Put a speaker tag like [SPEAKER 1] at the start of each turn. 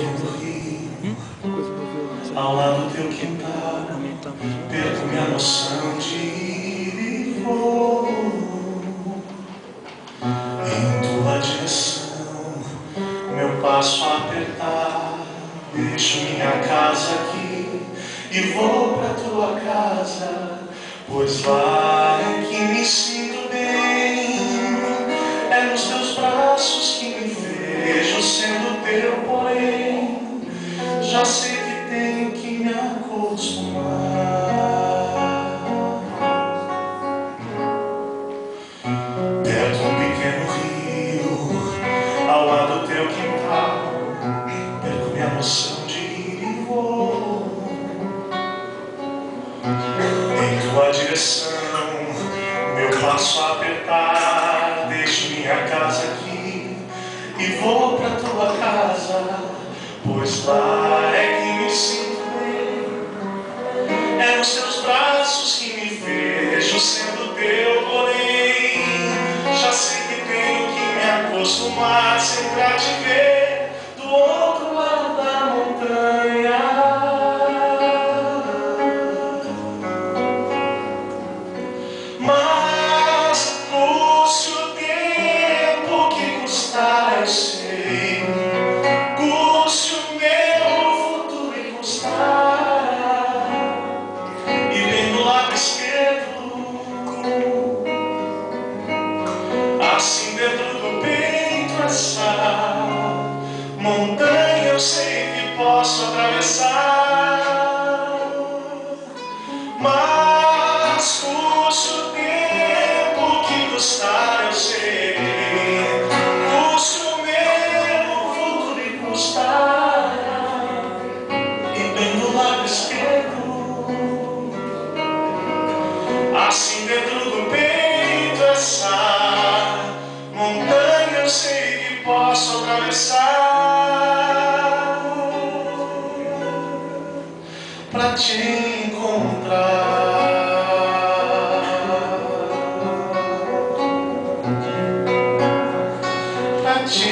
[SPEAKER 1] no rio, ao lado do teu quintal, perco minha noção de ir e vou em tua direção, meu passo a apertar, deixo minha casa aqui e vou pra tua casa, pois lá é que me sinto bem, é nos teus braços que me vejo sendo teu, porém já sei que tenho que me acostumar. Perto um pequeno rio, ao lado do teu quintal, perco minha noção de ir e vou em tua direção, meu passo a apertar, deixo minha casa aqui e vou pra tua casa, pois lá é que me sinto bem, é nos teus braços que me vejo sendo teu, porém já sei que tenho que me acostumar sempre a te ver do outro lado da montanha. Mas custe o tempo que custar, eu sei, custe o meu futuro e custar, e bem do lado esquerdo, assim dentro do peito, essa montanha eu sei que posso atravessar. Mas custe o tempo que custar, eu sei, custe o meu futuro e custar, e bem do lado esquerdo, assim dentro do peito, essa montanha eu sei que posso atravessar pra te encontrar. Pra te